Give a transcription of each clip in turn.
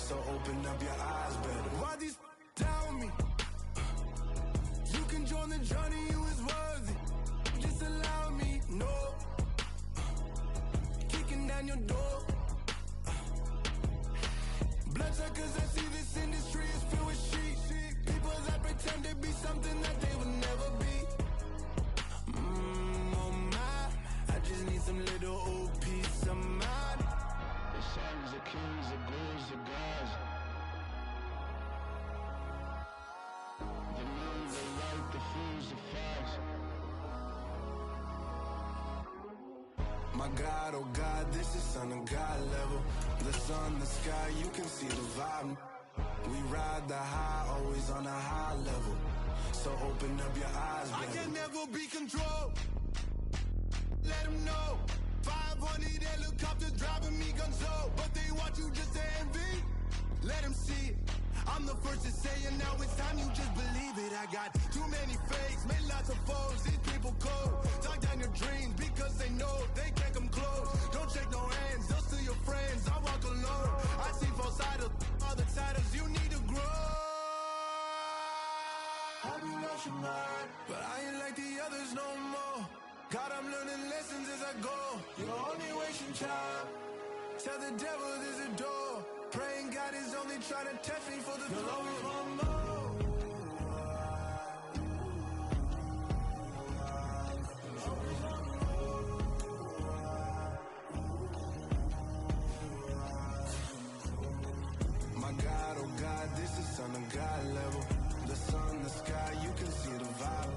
So open up your eyes better. Why these tell me? You can join the journey, you is worthy. Just allow me, no. Kicking down your door. Bloodsuckers, I see this industry is filled with sheep. People that pretend to be something that they will never be. Oh my, I just need some little old peace of mind. The songs, the kings, the ghouls, the gods. The moon, the light, the fools, the facts. My God, oh God, this is son of God level. The sun, the sky, you can see the vibe. We ride the high, always on a high level. So open up your eyes, baby. I can never be controlled. Let them know. 500 helicopters driving me gonzo. But they want you just to envy. Let them see it. I'm the first to say it, now it's time you just believe it. I got too many fakes, made lots of foes. These people cold. Talk down your dreams because they know they can't come close. Don't shake no hands, they'll steal your friends. I walk alone. I see false idols, other titles. You need to grow. I've been watching mine, but I ain't like the others no more. God, I'm learning lessons as I go. You're only wasting time. Tell the devil there's a door. Praying God is only trying to test me for the throne. My God, oh God, this is son of God level. The sun, the sky, you can see the vibe.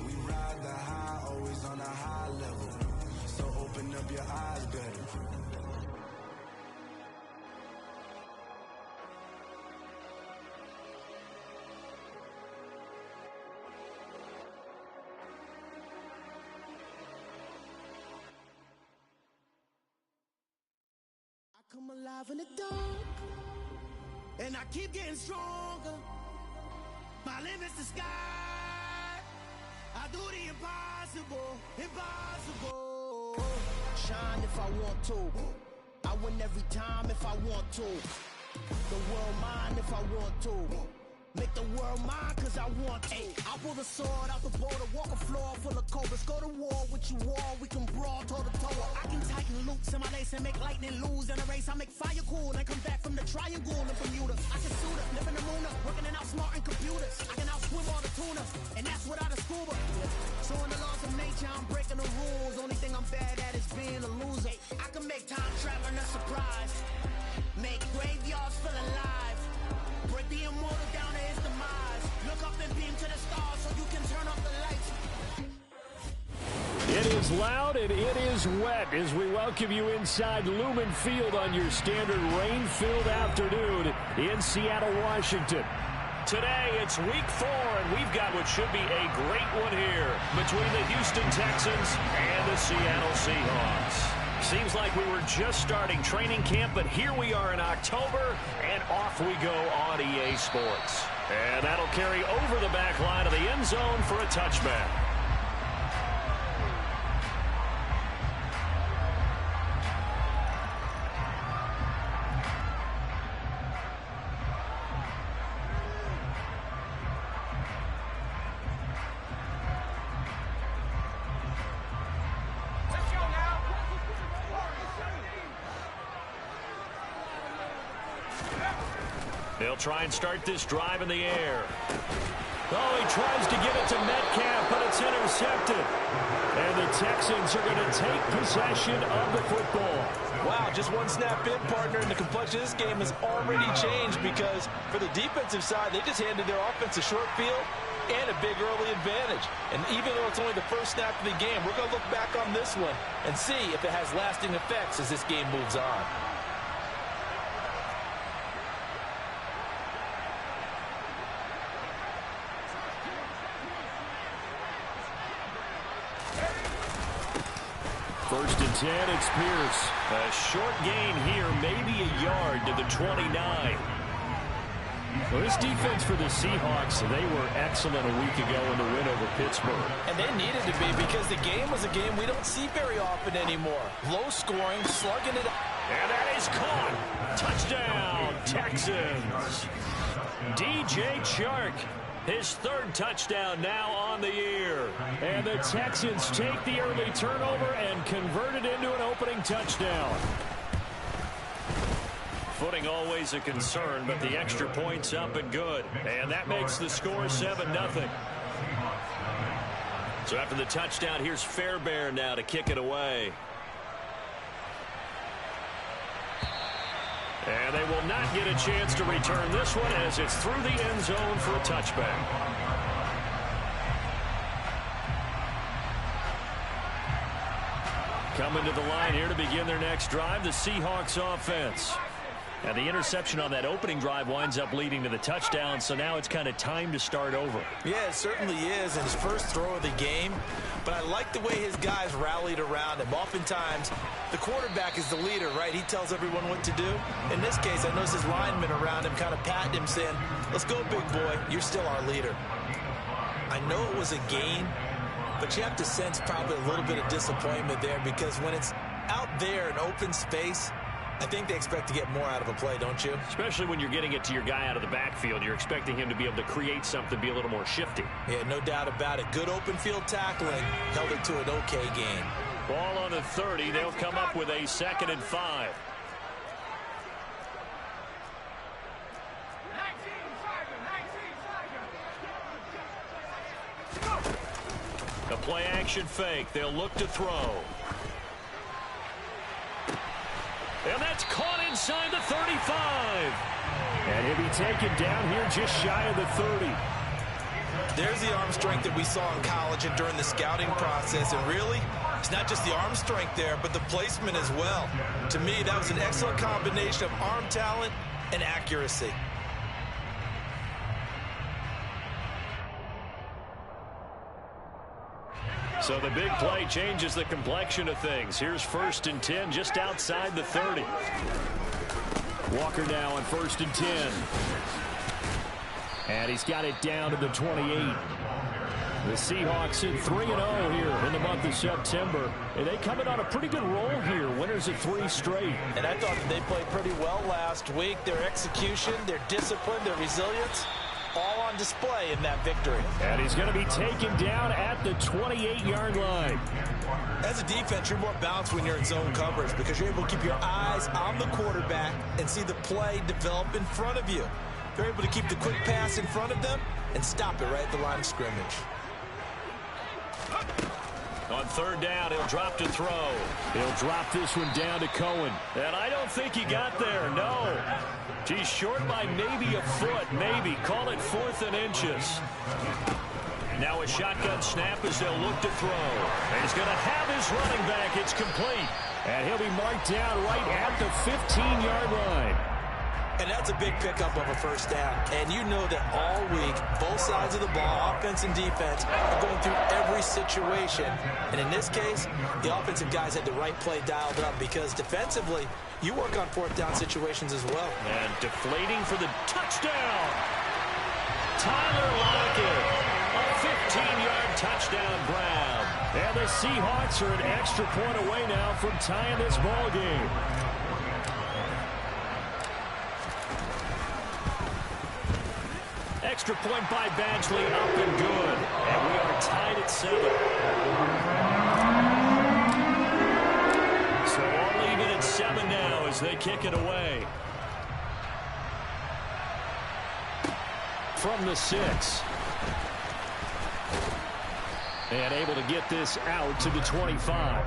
We ride the high, always on a high level. So open up your eyes better. Come alive in the dark, and I keep getting stronger. My limit's the sky. I do the impossible, impossible. Shine if I want to. I win every time if I want to. The world mine if I want to. Make the world mine cause I want to. I pull the sword out the border, walk a floor full of cobras. Go to war with you all, we can brawl toe to toe. I can tighten loops in my lace and make lightning lose in a race. I make fire cool and come back from the triangle in Bermuda. I can suit up, live in the moon up, working and outsmarting computers. I can outswim all the tuna, and that's without a scuba. So in the laws of nature, I'm breaking the rules. Only thing I'm bad at is being a loser. I can make time traveling a surprise, make graveyards feel alive. Break the immortal down to his demise. Look up and beam to the stars so you can turn off the lights. It is loud and it is wet as we welcome you inside Lumen Field on your standard rain-filled afternoon in Seattle, Washington. Today, it's week 4, and we've got what should be a great one here between the Houston Texans and the Seattle Seahawks. Seems like we were just starting training camp, but here we are in October, and off we go on EA Sports. And that'll carry over the back line of the end zone for a touchback. They'll try and start this drive in the air. Oh, he tries to give it to Metcalf, but it's intercepted. And the Texans are going to take possession of the football. Wow, just one snap in, partner, and the complexion of this game has already changed because for the defensive side, they just handed their offense a short field and a big early advantage. And even though it's only the first snap of the game, we're going to look back on this one and see if it has lasting effects as this game moves on. First and 10, it's Pierce. A short gain here, maybe a yard to the 29. Well, this defense for the Seahawks, they were excellent a week ago in the win over Pittsburgh. And they needed to be because the game was a game we don't see very often anymore. Low scoring, slugging it out. And that is caught. Touchdown, Texans. DJ Chark, his third touchdown now on the year. And the Texans take the early turnover and convert it into an opening touchdown. Footing always a concern, but the extra point's up and good. And that makes the score 7-0. So after the touchdown, here's Fairbairn now to kick it away. And they will not get a chance to return this one as it's through the end zone for a touchback. Coming to the line here to begin their next drive, the Seahawks offense. And the interception on that opening drive winds up leading to the touchdown, so now it's kind of time to start over. Yeah, it certainly is in his first throw of the game, but I like the way his guys rallied around him. Oftentimes, the quarterback is the leader, right? He tells everyone what to do. In this case, I noticed his linemen around him kind of patting him, saying, let's go, big boy. You're still our leader. I know it was a gain, but you have to sense probably a little bit of disappointment there because when it's out there in open space, I think they expect to get more out of a play, don't you? Especially when you're getting it to your guy out of the backfield. You're expecting him to be able to create something, be a little more shifty. Yeah, no doubt about it. Good open field tackling. Held it to an okay gain. Ball on the 30. They'll come up with a 2nd and 5. A play action fake. They'll look to throw. And that's caught inside the 35. And he'll be taken down here just shy of the 30. There's the arm strength that we saw in college and during the scouting process. And really, it's not just the arm strength there, but the placement as well. To me, that was an excellent combination of arm talent and accuracy. So the big play changes the complexion of things. Here's 1st and 10 just outside the 30. Walker now on 1st and 10. And he's got it down to the 28. The Seahawks in 3-0 here in the month of September. And they come in on a pretty good roll here. Winners of 3 straight. And I thought that they played pretty well last week. Their execution, their discipline, their resilience, all on display in that victory. And he's going to be taken down at the 28-yard line. As a defense, you're more balanced when you're in zone coverage because you're able to keep your eyes on the quarterback and see the play develop in front of you. They're able to keep the quick pass in front of them and stop it right at the line of scrimmage. On 3rd down, he'll drop to throw. He'll drop this one down to Cohen. And I don't think he got there, no. He's short by maybe a foot, maybe. Call it 4th and inches. Now a shotgun snap as they'll look to throw. And he's going to have his running back. It's complete. And he'll be marked down right at the 15-yard line. And that's a big pickup of a 1st down. And you know that all week, both sides of the ball, offense and defense, are going through every situation. And in this case, the offensive guys had the right play dialed up because defensively, you work on 4th down situations as well. And deflating for the touchdown. Tyler Lockett, a 15-yard touchdown grab. And the Seahawks are an extra point away now from tying this ball game. Extra point by Badgley, up and good. And we are tied at 7. So all even at 7 now as they kick it away. From the 6. And able to get this out to the 25.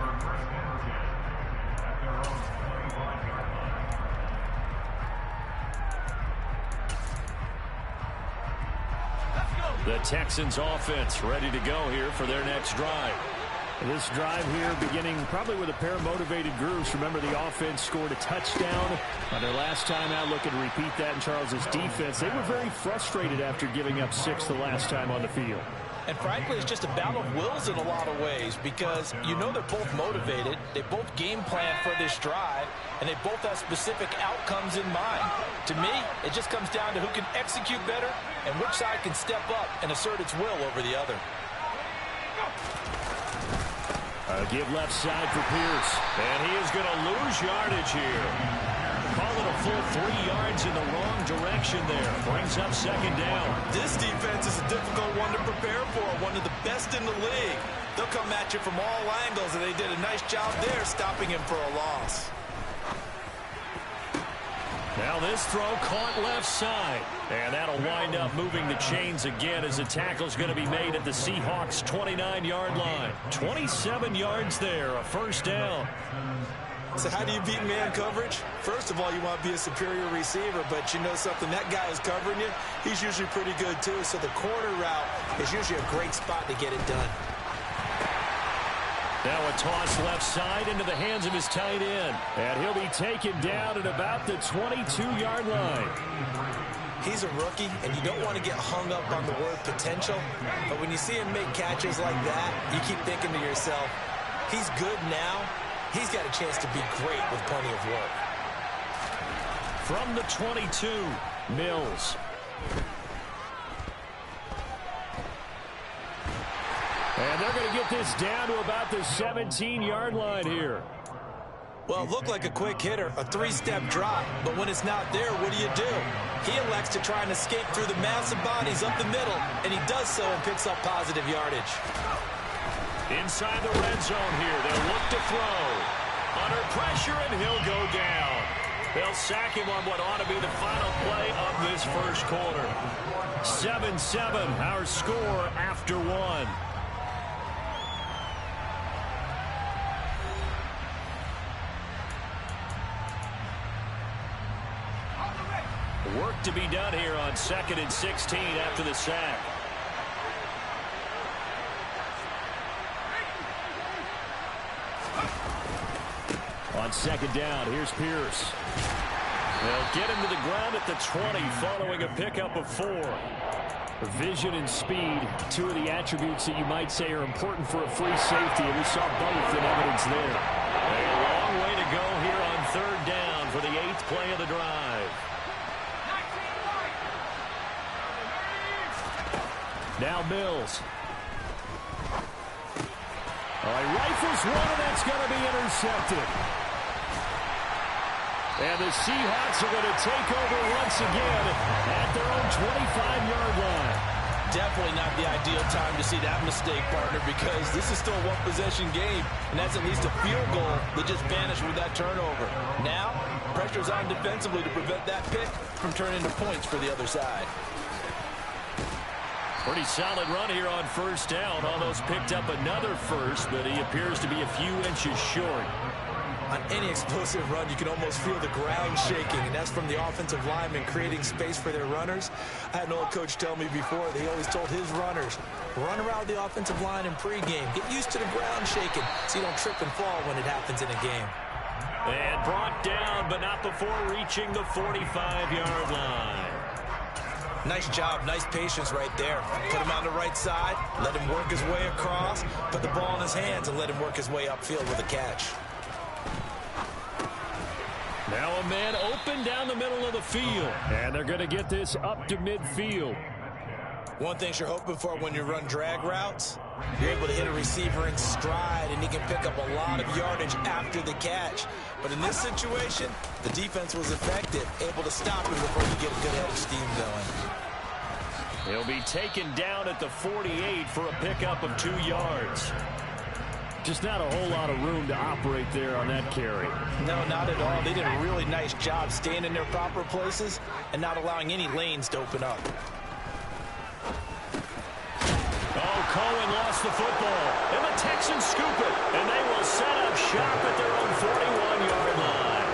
The Texans offense ready to go here for their next drive. This drive here beginning probably with a pair of motivated groups. Remember, the offense scored a touchdown on their last time out. Looking to repeat that in Charles's defense. They were very frustrated after giving up 6 the last time on the field. And frankly, it's just a battle of wills in a lot of ways because you know they're both motivated. They both game plan for this drive, and they both have specific outcomes in mind. To me, it just comes down to who can execute better and which side can step up and assert its will over the other. Give left side for Pierce. And he is going to lose yardage here. Call it a full 3 yards in the wrong direction there. Brings up second down. This defense is a difficult one to prepare for. One of the best in the league. They'll come at you from all angles, and they did a nice job there stopping him for a loss. Now this throw caught left side. And that'll wind up moving the chains again as the tackle's going to be made at the Seahawks' 29-yard line. 27 yards there, a first down. So how do you beat man coverage? First of all, you want to be a superior receiver, but you know something, that guy is covering you. He's usually pretty good too, so the corner route is usually a great spot to get it done. Now a toss left side into the hands of his tight end. And he'll be taken down at about the 22-yard line. He's a rookie, and you don't want to get hung up on the word potential. But when you see him make catches like that, you keep thinking to yourself, he's good now. He's got a chance to be great with plenty of work. From the 22, Mills. And they're going to get this down to about the 17-yard line here. Well, it looked like a quick hitter, a 3-step drop. But when it's not there, what do? He elects to try and escape through the massive bodies up the middle, and he does so and picks up positive yardage. Inside the red zone here, they'll look to throw. Under pressure, and he'll go down. They'll sack him on what ought to be the final play of this first quarter. 7-7, our score after one. Work to be done here on 2nd and 16 after the sack. On second down, here's Pierce. They'll get him to the ground at the 20 following a pickup of 4. Vision and speed, two of the attributes that you might say are important for a free safety, and we saw both in evidence there. A long way to go here on 3rd down for the 8th play of the drive. Now Mills. All right, rifles one, and that's going to be intercepted. And the Seahawks are going to take over once again at their own 25-yard line. Definitely not the ideal time to see that mistake, partner, because this is still a one-possession game, and that's at least a field goal that just vanished with that turnover. Now, pressure's on defensively to prevent that pick from turning into points for the other side. Pretty solid run here on 1st down. Almost picked up another first, but he appears to be a few inches short. On any explosive run, you can almost feel the ground shaking, and that's from the offensive linemen creating space for their runners. I had an old coach tell me before that he always told his runners, run around the offensive line in pregame. Get used to the ground shaking so you don't trip and fall when it happens in a game. And brought down, but not before reaching the 45-yard line. Nice job, nice patience right there. Put him on the right side, let him work his way across, put the ball in his hands, and let him work his way upfield with a catch. Now a man open down the middle of the field, and they're going to get this up to midfield. One thing you're hoping for when you run drag routes, you're able to hit a receiver in stride, and he can pick up a lot of yardage after the catch. But in this situation, the defense was effective, able to stop him before you get a good head of steam going. He'll be taken down at the 48 for a pickup of 2 yards. Just not a whole lot of room to operate there on that carry. No, not at all. They did a really nice job staying in their proper places and not allowing any lanes to open up. Oh, Cohen lost the football, and the Texans scoop it, and they will set up shop at their own 41-yard line.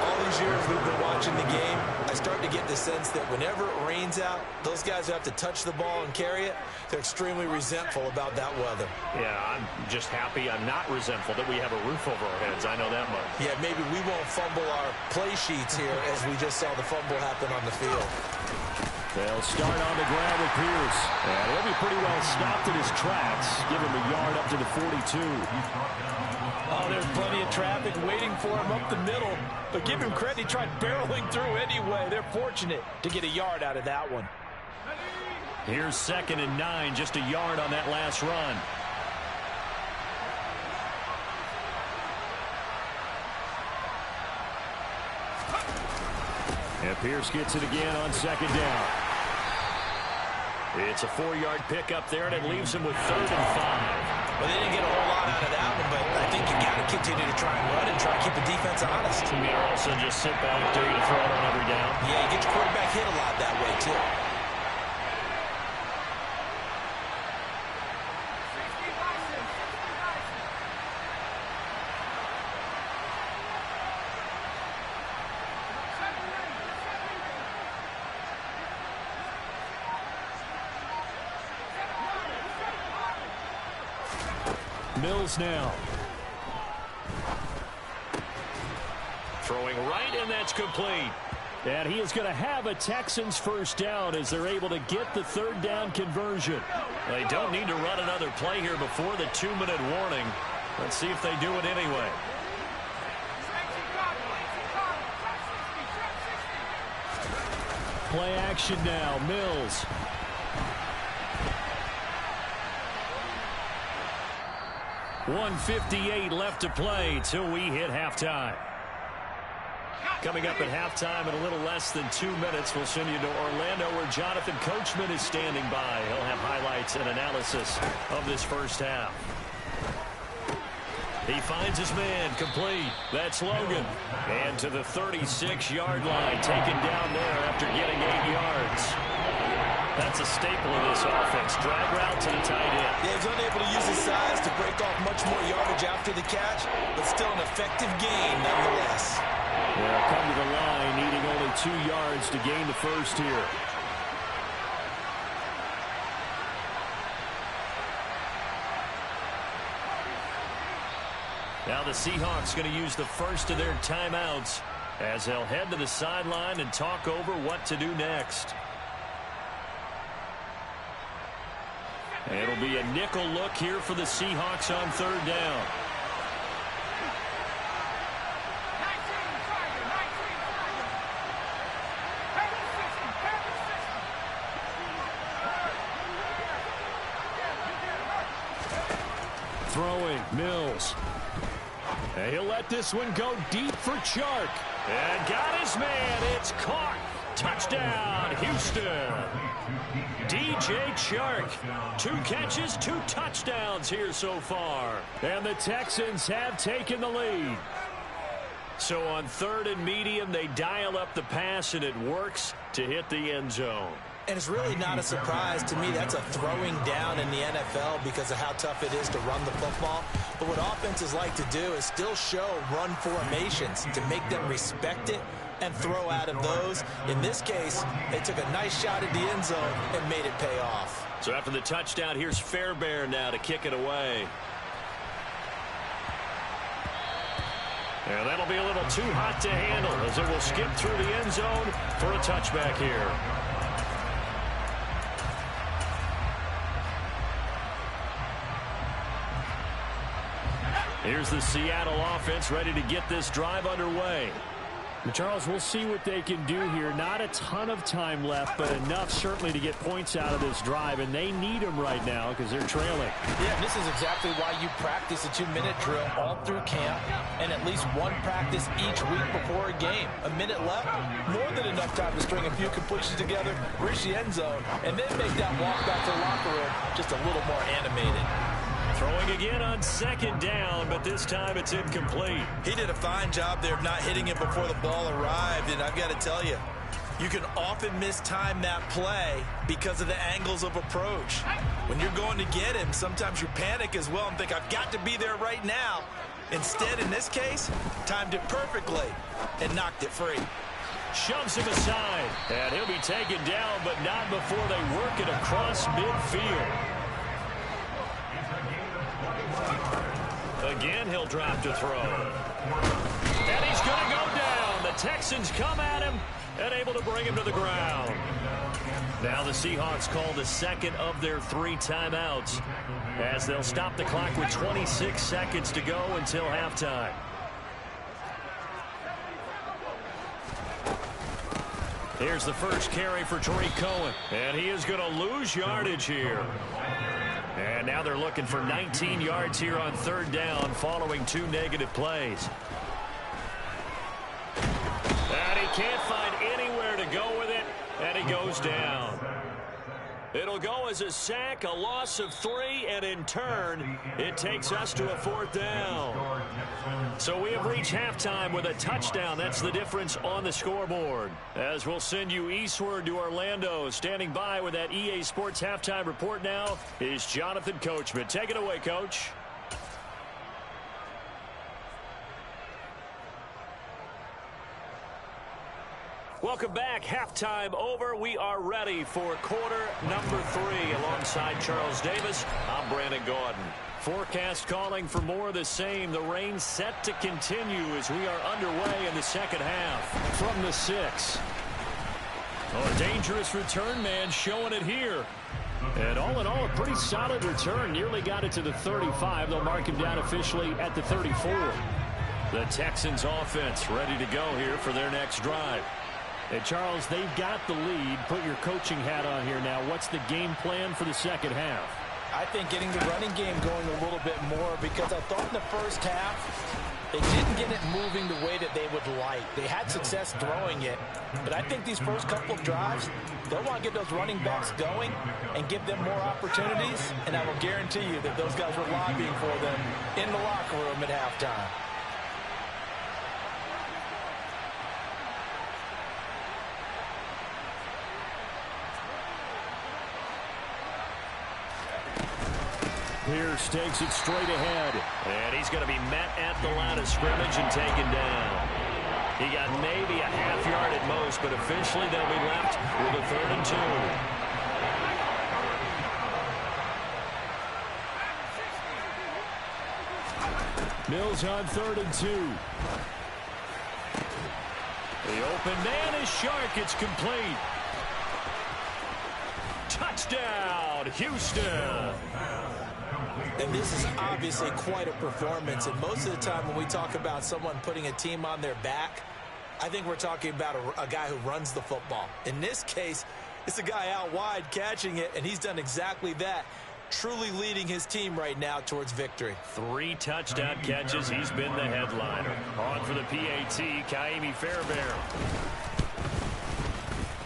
All these years we've been watching the game, I start to get the sense that whenever it rains out, those guys who have to touch the ball and carry it, they're extremely resentful about that weather. Yeah, I'm just happy I'm not resentful that we have a roof over our heads. I know that much. Yeah, maybe we won't fumble our play sheets here as we just saw the fumble happen on the field. They'll start on the ground with Pierce. And he'll be pretty well stopped in his tracks. Give him a yard up to the 42. Oh, there's plenty of traffic waiting for him up the middle. But give him credit, he tried barreling through anyway. They're fortunate to get a yard out of that one. Here's 2nd and 9, just a yard on that last run. Pierce gets it again on second down. It's a 4-yard pickup there, and it leaves him with 3rd and 5. Well, they didn't get a whole lot out of that one, but I think you got to continue to try and run and try to keep the defense honest. Or also just sit back, dare you to throw it on every down. Yeah, you get your quarterback hit a lot that way, too. Mills now. Throwing right, and that's complete. And he is going to have a Texans first down as they're able to get the 3rd down conversion. They don't need to run another play here before the 2-minute warning. Let's see if they do it anyway. Play action now. Mills. .158 left to play till we hit halftime. Coming up at halftime in a little less than 2 minutes, we'll send you to Orlando where Jonathan Coachman is standing by. He'll have highlights and analysis of this first half. He finds his man complete. That's Logan. And to the 36-yard line, taken down there after getting 8 yards. That's a staple of this offense. Drag route to the tight end. Yeah, he's unable to use his size to break off much more yardage after the catch, but still an effective gain nonetheless. They'll come to the line, needing only 2 yards to gain the first here. Now the Seahawks going to use the first of their timeouts as they'll head to the sideline and talk over what to do next. It'll be a nickel look here for the Seahawks on 3rd down. Throwing, Mills. And he'll let this one go deep for Chark. And got his man. It's caught. Touchdown, Houston. DJ Chark. 2 catches, 2 touchdowns here so far. And the Texans have taken the lead. So on 3rd and medium, they dial up the pass, and it works to hit the end zone. And it's really not a surprise to me. That's a throwing down in the NFL because of how tough it is to run the football. But what offenses like to do is still show run formations to make them respect it and throw out of those. In this case, they took a nice shot at the end zone and made it pay off. So after the touchdown, here's Fairbairn now to kick it away. And that'll be a little too hot to handle as it will skip through the end zone for a touchback here. Here's the Seattle offense ready to get this drive underway. And Charles, we'll see what they can do here. Not a ton of time left, but enough certainly to get points out of this drive, and they need them right now because they're trailing. Yeah, this is exactly why you practice a 2-minute drill all through camp and at least one practice each week before a game. A minute left, more than enough time to string a few completions together, reach the end zone, and then make that walk back to the locker room just a little more animated. Throwing again on 2nd down, but this time it's incomplete. He did a fine job there of not hitting it before the ball arrived, and I've got to tell you, you can often mistime that play because of the angles of approach. When you're going to get him, sometimes you panic as well and think, I've got to be there right now. Instead, in this case, timed it perfectly and knocked it free. Shoves him aside, and he'll be taken down, but not before they work it across midfield. Again, he'll drop to throw. And he's going to go down. The Texans come at him and able to bring him to the ground. Now the Seahawks call the 2nd of their 3 timeouts as they'll stop the clock with 26 seconds to go until halftime. Here's the first carry for Tariq Cohen. And he is going to lose yardage here. And now they're looking for 19 yards here on 3rd down following 2 negative plays. And he can't find anywhere he goes down. It'll go as a sack, a loss of 3, and in turn, it takes us to a 4th down. So we have reached halftime with a touchdown. That's the difference on the scoreboard. As we'll send you eastward to Orlando. Standing by with that EA Sports halftime report now is Jonathan Coachman. Take it away, Coach. Welcome back. Halftime over. We are ready for quarter number 3. Alongside Charles Davis, I'm Brandon Gaudin. Forecast calling for more of the same. The rain set to continue as we are underway in the second half. From the 6. Oh, a dangerous return man showing it here. And all in all, a pretty solid return. Nearly got it to the 35. They'll mark him down officially at the 34. The Texans offense ready to go here for their next drive. And Charles, they've got the lead. Put your coaching hat on here now. What's the game plan for the second half? I think getting the running game going a little bit more, because I thought in the first half they didn't get it moving the way that they would like. They had success throwing it, but I think these first couple of drives, they'll want to get those running backs going and give them more opportunities, and I will guarantee you that those guys were lobbying for them in the locker room at halftime. Pierce takes it straight ahead. And he's going to be met at the line of scrimmage and taken down. He got maybe a half yard at most, but officially they'll be left with a 3rd and 2. Mills on 3rd and 2. The open man is Shark. It's complete. Touchdown, Houston. And this is obviously quite a performance. And most of the time when we talk about someone putting a team on their back, I think we're talking about a guy who runs the football. In this case, it's a guy out wide catching it, and he's done exactly that, truly leading his team right now towards victory. 3 touchdown catches. He's been the headliner. On for the PAT, Ka'imi Fairbairn.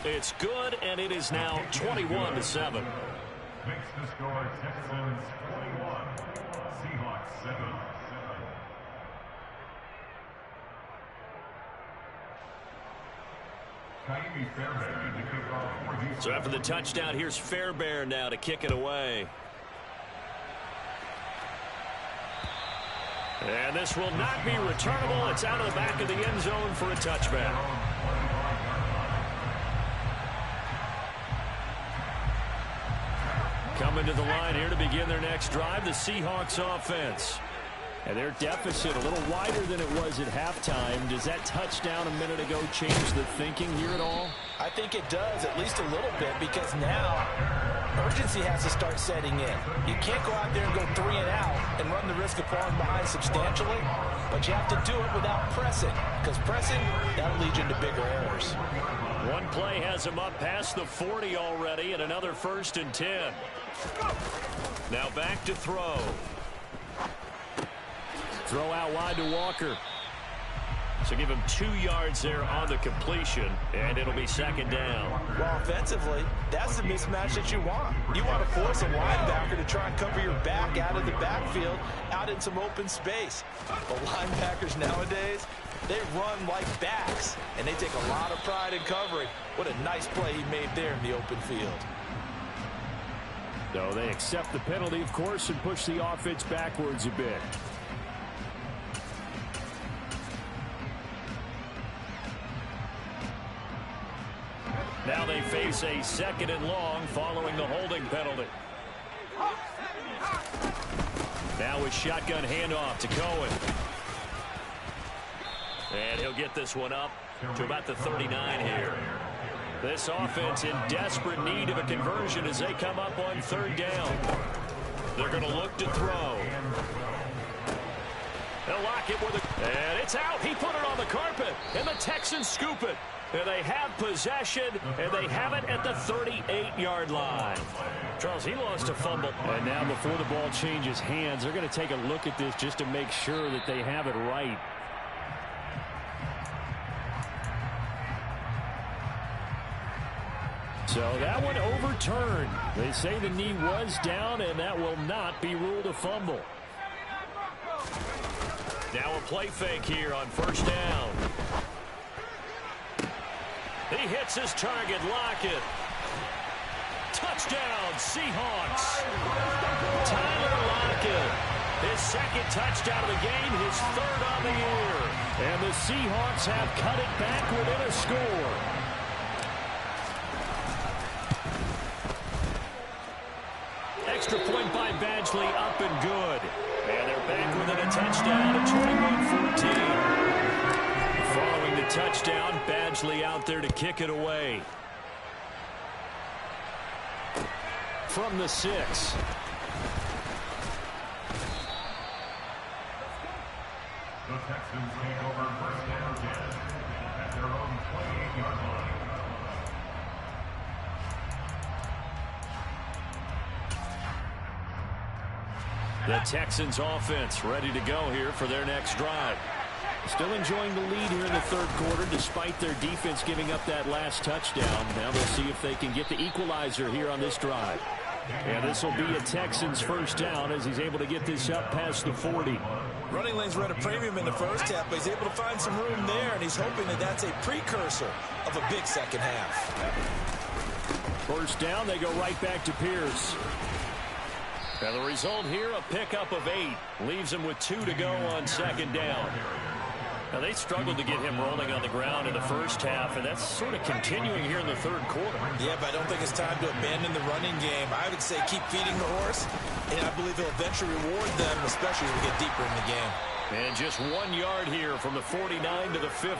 It's good, and it is now 21-7. Makes the score Texans 21, Seahawks 7. Ka'imi Fairbairn to kick off for Houston. So after the touchdown, here's Fairbairn now to kick it away. And this will not be returnable. It's out of the back of the end zone for a touchback. Coming to the line here to begin their next drive, the Seahawks offense. And their deficit a little wider than it was at halftime. Does that touchdown a minute ago change the thinking here at all? I think it does, at least a little bit, because now urgency has to start setting in. You can't go out there and go 3 and out and run the risk of falling behind substantially, but you have to do it without pressing, because pressing, that'll lead you into bigger errors. One play has him up past the 40 already, and another 1st and 10. Now back to throw. Throw out wide to Walker. So give him 2 yards there on the completion, and it'll be 2nd down. Well, offensively, that's the mismatch that you want. You want to force a linebacker to try and cover your back out of the backfield, out in some open space. But linebackers nowadays, they run like backs, and they take a lot of pride in covering. What a nice play he made there in the open field. So they accept the penalty, of course, and push the offense backwards a bit. Now they face a 2nd and long following the holding penalty. Now with shotgun handoff to Cohen. And he'll get this one up to about the 39 here. This offense in desperate need of a conversion as they come up on 3rd down. They're going to look to throw. They'll lock it with a... And it's out. He put it on the carpet. And the Texans scoop it. And they have possession, and they have it at the 38-yard line. Charles, he lost a fumble. And now before the ball changes hands, they're going to take a look at this just to make sure that they have it right. So that one overturned. They say the knee was down, and that will not be ruled a fumble. Now a play fake here on first down. He hits his target, Lockett. Touchdown, Seahawks. Tyler Lockett, his second touchdown of the game, his third on the year. And the Seahawks have cut it back within a score. Extra point by Badgley, up and good. And they're back within a touchdown at 21-14. Following the touchdown, Badgley out there to kick it away. From the 6. The Texans take over first down again at their own 28-yard line. The Texans offense ready to go here for their next drive. Still enjoying the lead here in the third quarter despite their defense giving up that last touchdown. Now they'll see if they can get the equalizer here on this drive. And this will be a Texans first down as he's able to get this up past the 40. Running lanes were at a premium in the first half, but he's able to find some room there, and he's hoping that that's a precursor of a big second half. First down, they go right back to Pierce. And the result here, a pickup of 8. Leaves him with 2 to go on second down. Now, they struggled to get him rolling on the ground in the first half, and that's sort of continuing here in the third quarter. Yeah, but I don't think it's time to abandon the running game. I would say keep feeding the horse, and I believe he'll eventually reward them, especially as we get deeper in the game. And just 1 yard here from the 49 to the 50.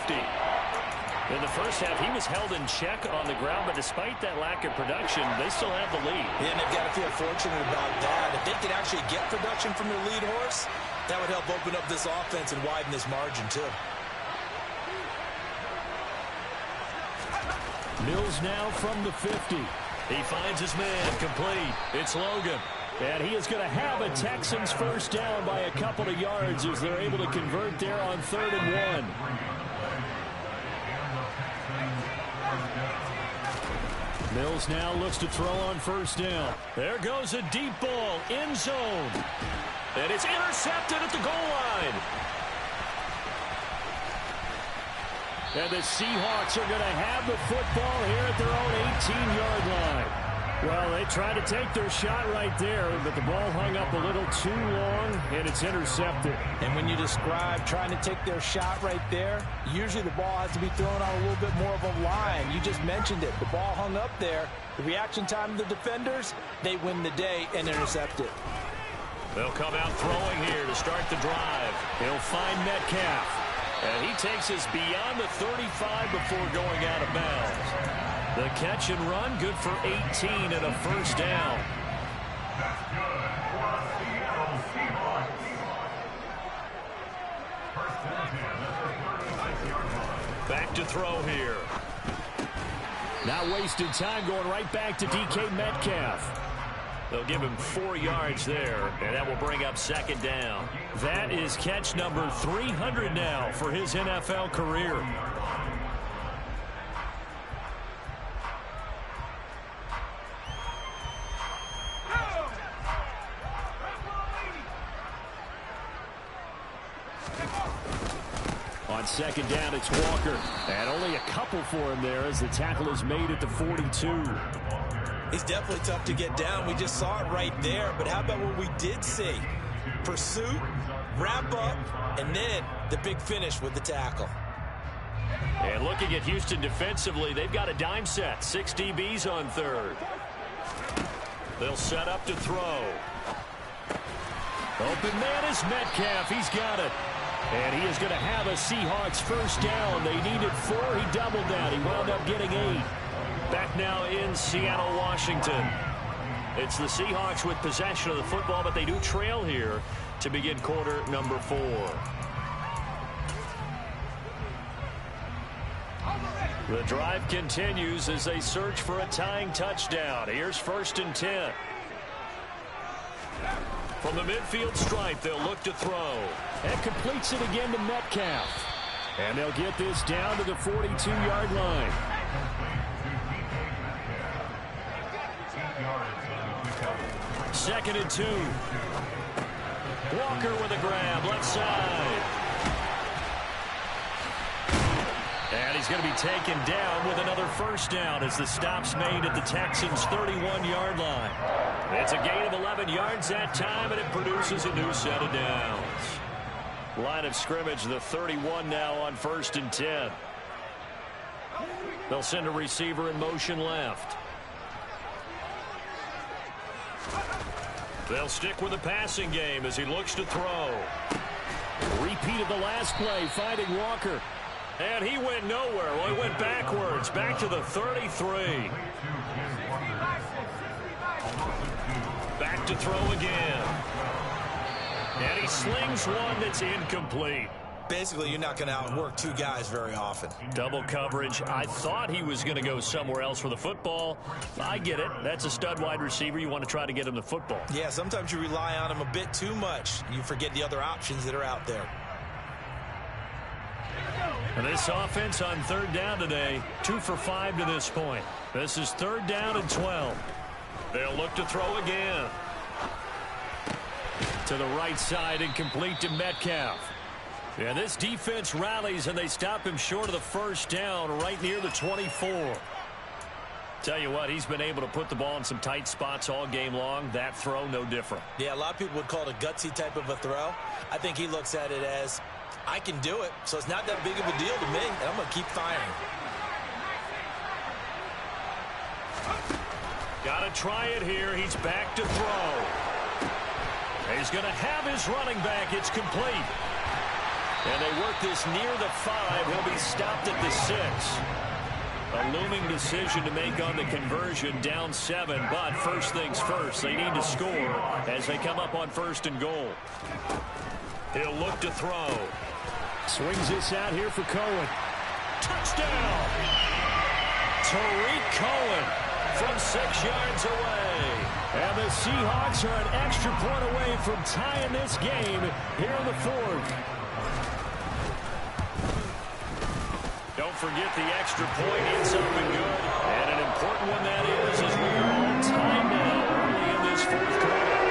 In the first half, he was held in check on the ground, but despite that lack of production, they still have the lead. Yeah, and they've got to feel fortunate about that. If they could actually get production from their lead horse, that would help open up this offense and widen this margin, too. Mills now from the 50. He finds his man, complete. It's Logan. And he is going to have a Texans first down by a couple of yards as they're able to convert there on 3rd and 1. Mills now looks to throw on first down. There goes a deep ball, end zone. And it's intercepted at the goal line. And the Seahawks are going to have the football here at their own 18-yard line. Well, they tried to take their shot right there, but the ball hung up a little too long, and it's intercepted. And when you describe trying to take their shot right there, usually the ball has to be thrown on a little bit more of a line. You just mentioned it. The ball hung up there. The reaction time of the defenders, they win the day and intercept it. They'll come out throwing here to start the drive. He'll find Metcalf. And he takes us beyond the 35 before going out of bounds. The catch and run, good for 18 and a first down. That's good for Seattle Seahawks. First and 10 at the 39-yard line. Back to throw here. Not wasting time, going right back to DK Metcalf. They'll give him 4 yards there, and that will bring up second down. That is catch number 300 now for his NFL career. On second down, it's Walker. And only a couple for him there as the tackle is made at the 42. He's definitely tough to get down. We just saw it right there. But how about what we did see? Pursuit, wrap up, and then the big finish with the tackle. And looking at Houston defensively, they've got a dime set. 6 DBs on third. They'll set up to throw. Open man is Metcalf. He's got it. And he is going to have a Seahawks first down. They needed 4. He doubled that. He wound up getting 8. Back now in Seattle, Washington. It's the Seahawks with possession of the football, but they do trail here to begin quarter number 4. The drive continues as they search for a tying touchdown. Here's first and 10. From the midfield stripe, they'll look to throw. And completes it again to Metcalf. And they'll get this down to the 42-yard line. 2nd and 2. Walker with a grab, left side. And he's going to be taken down with another first down as the stop's made at the Texans' 31-yard line. It's a gain of 11 yards that time, and it produces a new set of downs. Line of scrimmage, the 31 now on 1st and 10. They'll send a receiver in motion left. They'll stick with the passing game as he looks to throw. Repeat of the last play, finding Walker. And he went nowhere. Well, he went backwards, back to the 33. Back to throw again. And he slings one that's incomplete. Basically, you're not going to outwork two guys very often. Double coverage. I thought he was going to go somewhere else for the football. I get it. That's a stud wide receiver. You want to try to get him the football. Yeah, sometimes you rely on him a bit too much. You forget the other options that are out there. And this offense on 3rd down today, 2 for 5 to this point. This is 3rd down and 12. They'll look to throw again. To the right side and complete to Metcalf. Yeah, this defense rallies, and they stop him short of the first down right near the 24. Tell you what, he's been able to put the ball in some tight spots all game long. That throw, no different. Yeah, a lot of people would call it a gutsy type of a throw. I think he looks at it as, I can do it, so it's not that big of a deal to me, and I'm going to keep firing. Got to try it here. He's back to throw. He's going to have his running back. It's complete. And they work this near the 5. He'll be stopped at the 6. A looming decision to make on the conversion, down 7. But first things first, they need to score as they come up on 1st and goal. He'll look to throw. Swings this out here for Cohen. Touchdown! Tariq Cohen from 6 yards away. And the Seahawks are an extra point away from tying this game here in the 4th. Don't forget the extra point in something good. And an important one that is as we are on time now early in this 4th quarter.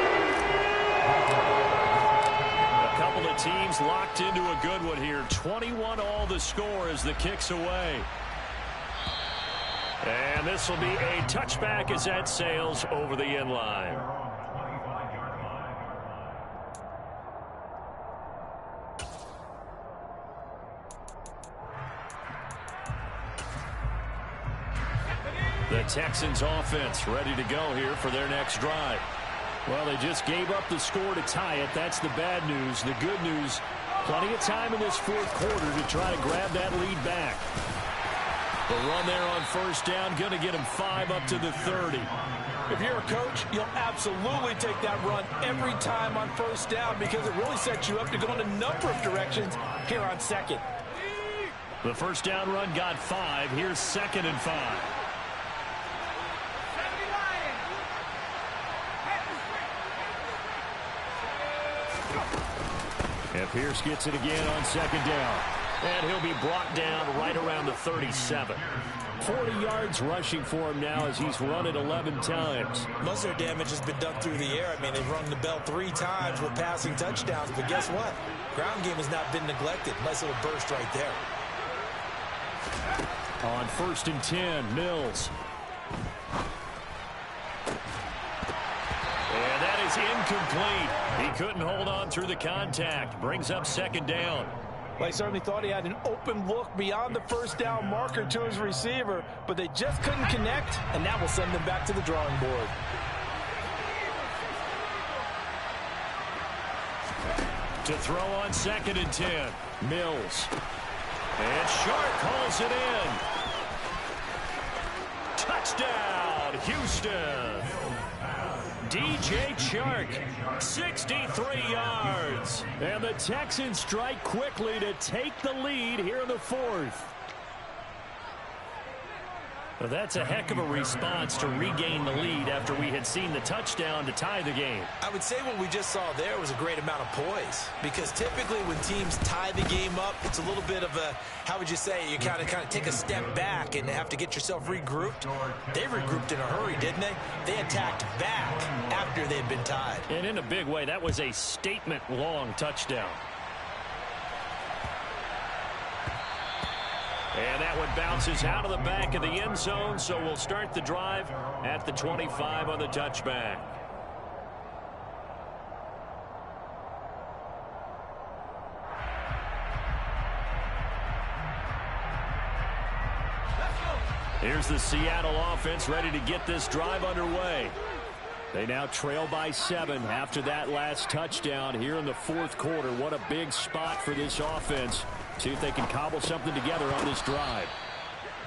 A couple of teams locked into a good one here. 21 all the score as the kick's away. And this will be a touchback as that sails over the end line. The Texans offense ready to go here for their next drive. Well, they just gave up the score to tie it. That's the bad news. The good news, plenty of time in this 4th quarter to try to grab that lead back. The run there on 1st down, going to get him 5 up to the 30. If you're a coach, you'll absolutely take that run every time on 1st down because it really sets you up to go in a number of directions here on 2nd. The 1st down run got 5. Here's 2nd and 5. And Pierce gets it again on 2nd down. And he'll be brought down right around the 37. 40 yards rushing for him now as he's run it 11 times. Most of their damage has been done through the air. I mean, they've rung the bell 3 times with passing touchdowns. But guess what? Ground game has not been neglected. Nice little burst right there. On 1st and 10, Mills. And that is incomplete. He couldn't hold on through the contact. Brings up 2nd down. Well, he certainly thought he had an open look beyond the 1st down marker to his receiver, but they just couldn't connect, and that will send them back to the drawing board. To throw on 2nd and 10, Mills. And Sharp calls it in. Touchdown, Houston. DJ Chark, 63 yards. And the Texans strike quickly to take the lead here in the 4th. Well, that's a heck of a response to regain the lead after we had seen the touchdown to tie the game. I would say what we just saw there was a great amount of poise, because typically when teams tie the game up, it's a little bit of a, how would you say, you kind of take a step back and have to get yourself regrouped. They regrouped in a hurry, didn't they? They attacked back after they'd been tied. And in a big way, that was a statement-long touchdown. And that one bounces out of the back of the end zone, so we'll start the drive at the 25 on the touchback. Here's the Seattle offense ready to get this drive underway. They now trail by 7 after that last touchdown here in the fourth quarter. What a big spot for this offense. See if they can cobble something together on this drive.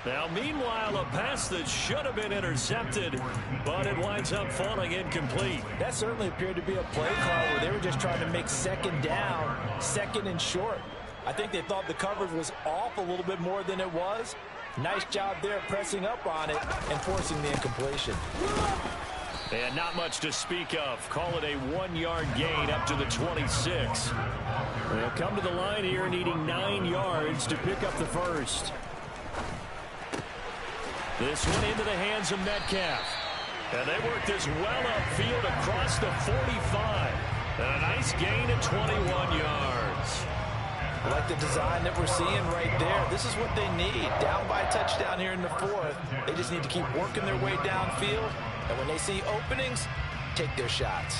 Now, meanwhile, a pass that should have been intercepted, but it winds up falling incomplete. That certainly appeared to be a play call where they were just trying to make second down, second and short. I think they thought the coverage was off a little bit more than it was. Nice job there pressing up on it and forcing the incompletion. And not much to speak of. Call it a 1-yard gain up to the 26. They'll come to the line here needing 9 yards to pick up the first. This one into the hands of Metcalf. And they work this well upfield across the 45. And a nice gain of 21 yards. I like the design that we're seeing right there. This is what they need. Down by a touchdown here in the fourth. They just need to keep working their way downfield. And when they see openings, take their shots.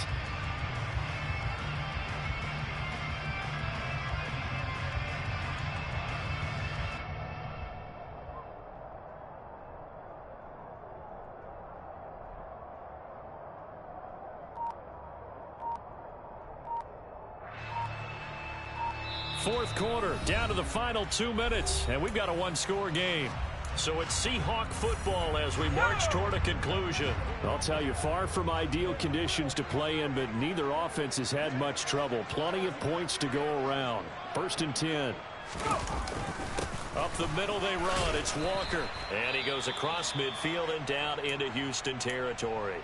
Fourth quarter, down to the final 2 minutes, and we've got a one-score game. So it's Seahawk football as we march toward a conclusion. I'll tell you, far from ideal conditions to play in, but neither offense has had much trouble. Plenty of points to go around. First and 10. Up the middle they run. It's Walker. And he goes across midfield and down into Houston territory.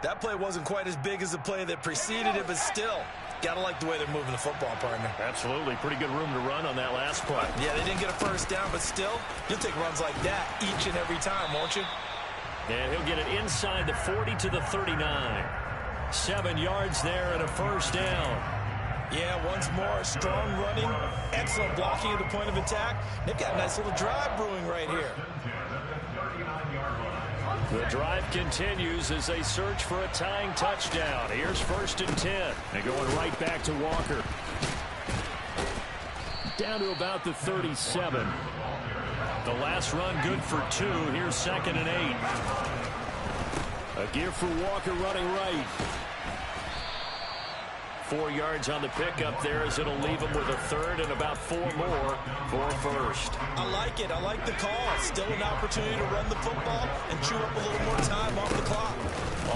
That play wasn't quite as big as the play that preceded it, but still, got to like the way they're moving the football, partner. Absolutely. Pretty good room to run on that last play. Yeah, they didn't get a first down, but still, you'll take runs like that each and every time, won't you? And he'll get it inside the 40 to the 39. 7 yards there and a first down. Yeah, once more, strong running, excellent blocking at the point of attack. They've got a nice little drive brewing right here. The drive continues as they search for a tying touchdown. Here's first and 10. And going right back to Walker. Down to about the 37. The last run good for 2. Here's second and 8. A give for Walker running right. 4 yards on the pickup there as it'll leave him with a third and about 4 more for a first. I like it. I like the call. Still an opportunity to run the football and chew up a little more time off the clock.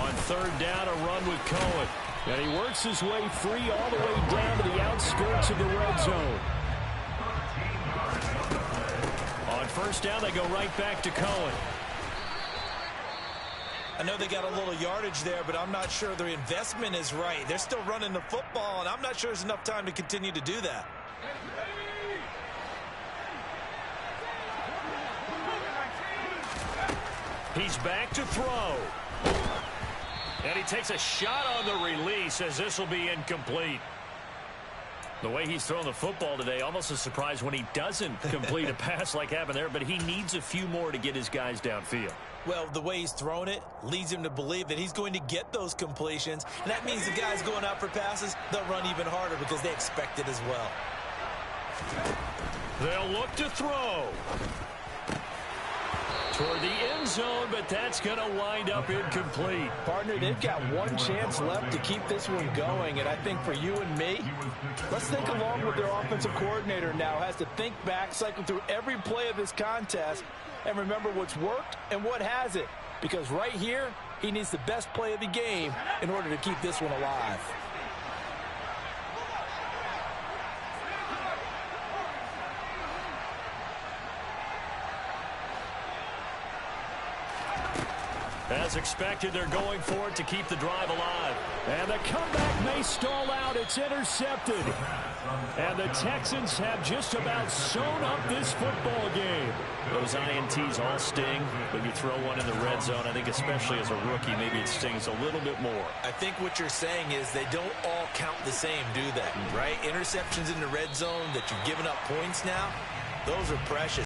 On third down, a run with Cohen. And he works his way free all the way down to the outskirts of the red zone. On first down, they go right back to Cohen. I know they got a little yardage there, but I'm not sure their investment is right. They're still running the football, and I'm not sure there's enough time to continue to do that. He's back to throw. And he takes a shot on the release as this will be incomplete. The way he's thrown the football today, almost a surprise when he doesn't complete a pass like happened there, but he needs a few more to get his guys downfield. Well, the way he's thrown it leads him to believe that he's going to get those completions, and that means the guys going out for passes, they'll run even harder because they expect it as well. They'll look to throw. Toward the end zone, but that's going to wind up incomplete. Partner, they've got one chance left to keep this one going, and I think for you and me, let's think along with their offensive coordinator now. Has to think back, cycle through every play of this contest, and remember what's worked and what hasn't. Because right here, he needs the best play of the game in order to keep this one alive. As expected, they're going for it to keep the drive alive. And the comeback may stall out. It's intercepted. And the Texans have just about sewn up this football game. Those INTs all sting, but you throw one in the red zone, I think especially as a rookie, maybe it stings a little bit more. I think what you're saying is they don't all count the same, do they? Right? Interceptions in the red zone that you've given up points now, those are precious.